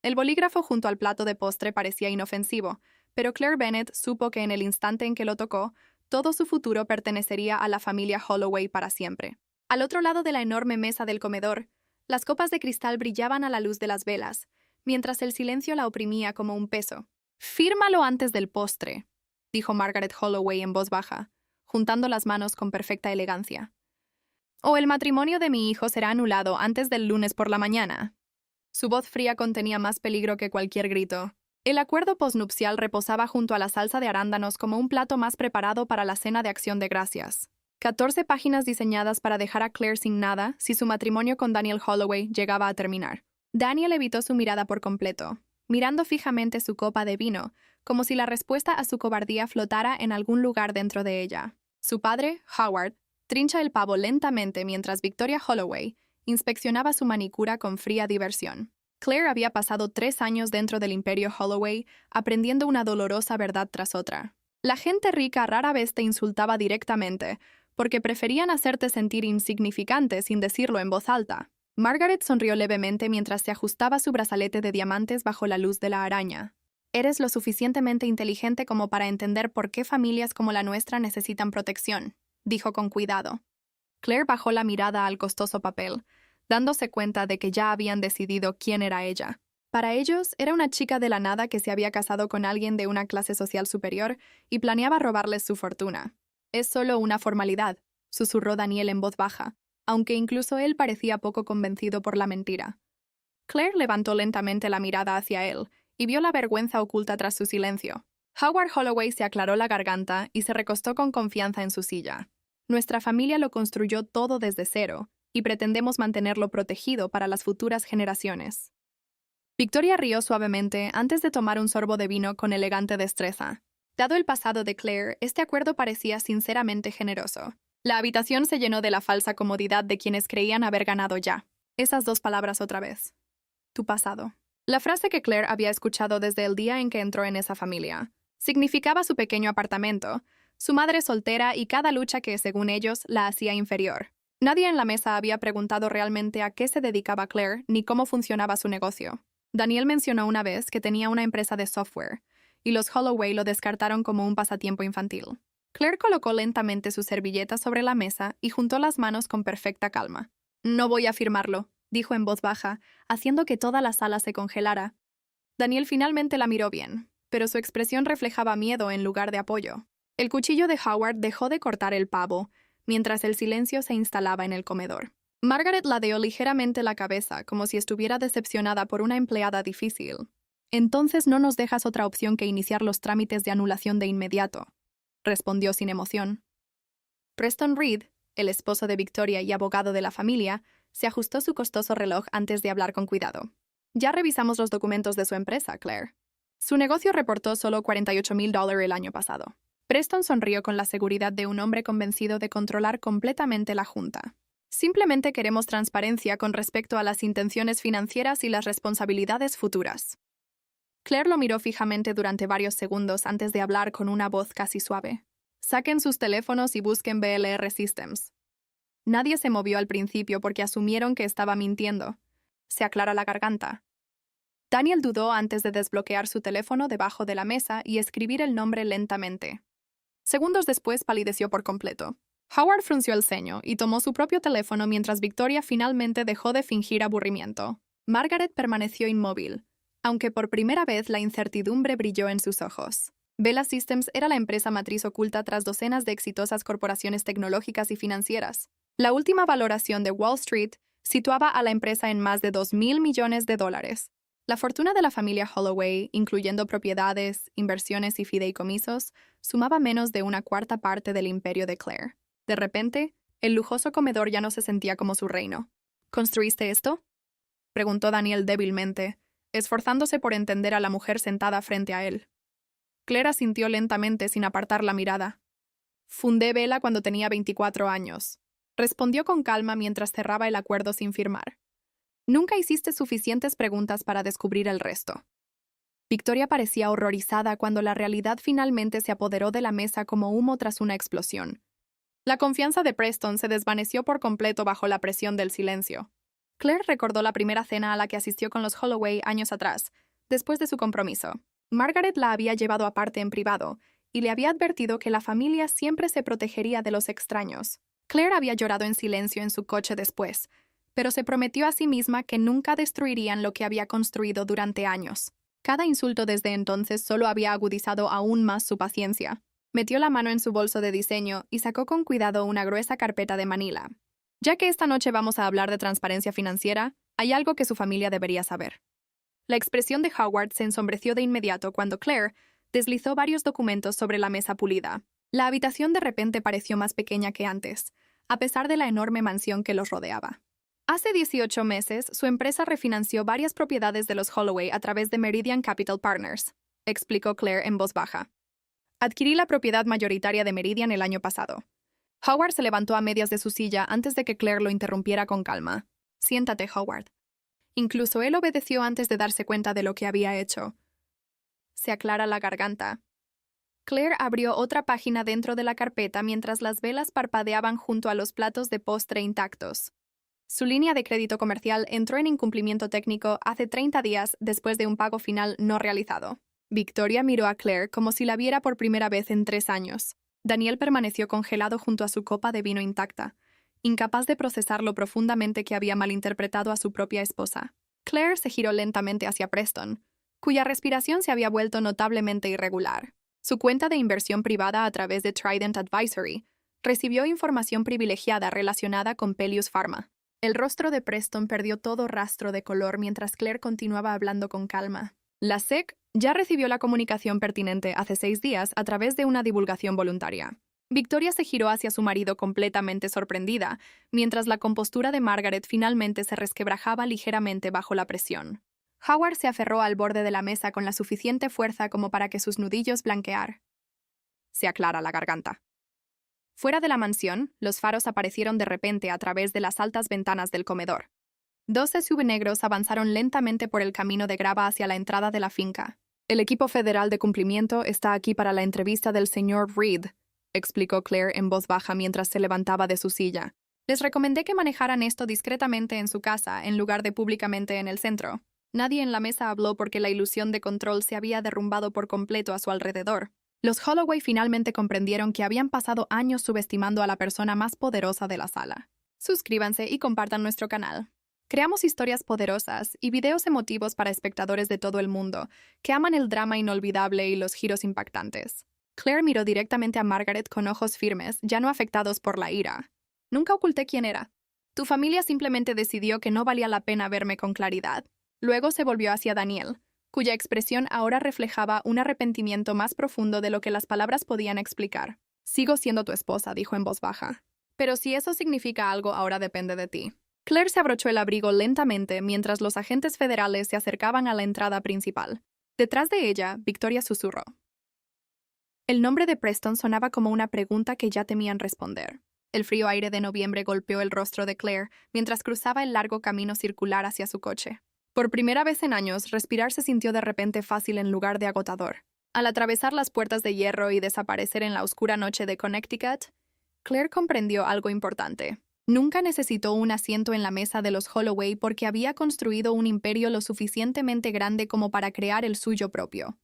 El bolígrafo junto al plato de postre parecía inofensivo, pero Claire Bennett supo que en el instante en que lo tocó, todo su futuro pertenecería a la familia Holloway para siempre. Al otro lado de la enorme mesa del comedor, las copas de cristal brillaban a la luz de las velas, mientras el silencio la oprimía como un peso. «Fírmalo antes del postre», dijo Margaret Holloway en voz baja, juntando las manos con perfecta elegancia. «O el matrimonio de mi hijo será anulado antes del lunes por la mañana». Su voz fría contenía más peligro que cualquier grito. El acuerdo posnupcial reposaba junto a la salsa de arándanos como un plato más preparado para la cena de acción de gracias. 14 páginas diseñadas para dejar a Claire sin nada si su matrimonio con Daniel Holloway llegaba a terminar. Daniel evitó su mirada por completo, mirando fijamente su copa de vino, como si la respuesta a su cobardía flotara en algún lugar dentro de ella. Su padre, Howard, trincha el pavo lentamente mientras Victoria Holloway inspeccionaba su manicura con fría diversión. Claire había pasado 3 años dentro del imperio Holloway, aprendiendo una dolorosa verdad tras otra. La gente rica rara vez te insultaba directamente, porque preferían hacerte sentir insignificante sin decirlo en voz alta. Margaret sonrió levemente mientras se ajustaba su brazalete de diamantes bajo la luz de la araña. Eres lo suficientemente inteligente como para entender por qué familias como la nuestra necesitan protección, dijo con cuidado. Claire bajó la mirada al costoso papel, dándose cuenta de que ya habían decidido quién era ella. Para ellos, era una chica de la nada que se había casado con alguien de una clase social superior y planeaba robarles su fortuna. «Es solo una formalidad», susurró Daniel en voz baja, aunque incluso él parecía poco convencido por la mentira. Claire levantó lentamente la mirada hacia él y vio la vergüenza oculta tras su silencio. Howard Holloway se aclaró la garganta y se recostó con confianza en su silla. «Nuestra familia lo construyó todo desde cero, y pretendemos mantenerlo protegido para las futuras generaciones». Victoria rió suavemente antes de tomar un sorbo de vino con elegante destreza. Dado el pasado de Claire, este acuerdo parecía sinceramente generoso. La habitación se llenó de la falsa comodidad de quienes creían haber ganado ya. Esas 2 palabras otra vez. Tu pasado. La frase que Claire había escuchado desde el día en que entró en esa familia. Significaba su pequeño apartamento, su madre soltera y cada lucha que, según ellos, la hacía inferior. Nadie en la mesa había preguntado realmente a qué se dedicaba Claire ni cómo funcionaba su negocio. Daniel mencionó una vez que tenía una empresa de software, y los Holloway lo descartaron como un pasatiempo infantil. Claire colocó lentamente su servilleta sobre la mesa y juntó las manos con perfecta calma. «No voy a firmarlo», dijo en voz baja, haciendo que toda la sala se congelara. Daniel finalmente la miró bien, pero su expresión reflejaba miedo en lugar de apoyo. El cuchillo de Howard dejó de cortar el pavo, mientras el silencio se instalaba en el comedor. Margaret ladeó ligeramente la cabeza, como si estuviera decepcionada por una empleada difícil. «Entonces no nos dejas otra opción que iniciar los trámites de anulación de inmediato», respondió sin emoción. Preston Reed, el esposo de Victoria y abogado de la familia, se ajustó su costoso reloj antes de hablar con cuidado. «Ya revisamos los documentos de su empresa, Claire. Su negocio reportó solo $48,000 el año pasado». Preston sonrió con la seguridad de un hombre convencido de controlar completamente la junta. «Simplemente queremos transparencia con respecto a las intenciones financieras y las responsabilidades futuras». Claire lo miró fijamente durante varios segundos antes de hablar con una voz casi suave. «Saquen sus teléfonos y busquen BLR Systems». Nadie se movió al principio porque asumieron que estaba mintiendo. Se aclara la garganta. Daniel dudó antes de desbloquear su teléfono debajo de la mesa y escribir el nombre lentamente. Segundos después palideció por completo. Howard frunció el ceño y tomó su propio teléfono mientras Victoria finalmente dejó de fingir aburrimiento. Margaret permaneció inmóvil, aunque por primera vez la incertidumbre brilló en sus ojos. Bella Systems era la empresa matriz oculta tras docenas de exitosas corporaciones tecnológicas y financieras. La última valoración de Wall Street situaba a la empresa en más de $2,000 millones. La fortuna de la familia Holloway, incluyendo propiedades, inversiones y fideicomisos, sumaba menos de una cuarta parte del imperio de Claire. De repente, el lujoso comedor ya no se sentía como su reino. «¿Construiste esto?», preguntó Daniel débilmente, esforzándose por entender a la mujer sentada frente a él. Claire asintió lentamente sin apartar la mirada. «Fundé Bella cuando tenía 24 años», respondió con calma mientras cerraba el acuerdo sin firmar. «Nunca hiciste suficientes preguntas para descubrir el resto». Victoria parecía horrorizada cuando la realidad finalmente se apoderó de la mesa como humo tras una explosión. La confianza de Preston se desvaneció por completo bajo la presión del silencio. Claire recordó la primera cena a la que asistió con los Holloway años atrás, después de su compromiso. Margaret la había llevado aparte en privado y le había advertido que la familia siempre se protegería de los extraños. Claire había llorado en silencio en su coche después, pero se prometió a sí misma que nunca destruirían lo que había construido durante años. Cada insulto desde entonces solo había agudizado aún más su paciencia. Metió la mano en su bolso de diseño y sacó con cuidado una gruesa carpeta de Manila. Ya que esta noche vamos a hablar de transparencia financiera, hay algo que su familia debería saber. La expresión de Howard se ensombreció de inmediato cuando Claire deslizó varios documentos sobre la mesa pulida. La habitación de repente pareció más pequeña que antes, a pesar de la enorme mansión que los rodeaba. Hace 18 meses, su empresa refinanció varias propiedades de los Holloway a través de Meridian Capital Partners, explicó Claire en voz baja. Adquirí la propiedad mayoritaria de Meridian el año pasado. Howard se levantó a medias de su silla antes de que Claire lo interrumpiera con calma. Siéntate, Howard. Incluso él obedeció antes de darse cuenta de lo que había hecho. Se aclara la garganta. Claire abrió otra página dentro de la carpeta mientras las velas parpadeaban junto a los platos de postre intactos. Su línea de crédito comercial entró en incumplimiento técnico hace 30 días después de un pago final no realizado. Victoria miró a Claire como si la viera por primera vez en 3 años. Daniel permaneció congelado junto a su copa de vino intacta, incapaz de procesar lo profundamente que había malinterpretado a su propia esposa. Claire se giró lentamente hacia Preston, cuya respiración se había vuelto notablemente irregular. Su cuenta de inversión privada a través de Trident Advisory recibió información privilegiada relacionada con Pelius Pharma. El rostro de Preston perdió todo rastro de color mientras Claire continuaba hablando con calma. La SEC ya recibió la comunicación pertinente hace 6 días a través de una divulgación voluntaria. Victoria se giró hacia su marido completamente sorprendida, mientras la compostura de Margaret finalmente se resquebrajaba ligeramente bajo la presión. Howard se aferró al borde de la mesa con la suficiente fuerza como para que sus nudillos blanquear. Se aclara la garganta. Fuera de la mansión, los faros aparecieron de repente a través de las altas ventanas del comedor. 2 SUV negros avanzaron lentamente por el camino de grava hacia la entrada de la finca. El equipo federal de cumplimiento está aquí para la entrevista del señor Reed, explicó Claire en voz baja mientras se levantaba de su silla. Les recomendé que manejaran esto discretamente en su casa en lugar de públicamente en el centro. Nadie en la mesa habló porque la ilusión de control se había derrumbado por completo a su alrededor. Los Holloway finalmente comprendieron que habían pasado años subestimando a la persona más poderosa de la sala. Suscríbanse y compartan nuestro canal. Creamos historias poderosas y videos emotivos para espectadores de todo el mundo que aman el drama inolvidable y los giros impactantes. Claire miró directamente a Margaret con ojos firmes, ya no afectados por la ira. Nunca oculté quién era. Tu familia simplemente decidió que no valía la pena verme con claridad. Luego se volvió hacia Daniel, cuya expresión ahora reflejaba un arrepentimiento más profundo de lo que las palabras podían explicar. Sigo siendo tu esposa, dijo en voz baja. Pero si eso significa algo, ahora depende de ti. Claire se abrochó el abrigo lentamente mientras los agentes federales se acercaban a la entrada principal. Detrás de ella, Victoria susurró. El nombre de Preston sonaba como una pregunta que ya temían responder. El frío aire de noviembre golpeó el rostro de Claire mientras cruzaba el largo camino circular hacia su coche. Por primera vez en años, respirar se sintió de repente fácil en lugar de agotador. Al atravesar las puertas de hierro y desaparecer en la oscura noche de Connecticut, Claire comprendió algo importante. Nunca necesitó un asiento en la mesa de los Holloway porque había construido un imperio lo suficientemente grande como para crear el suyo propio.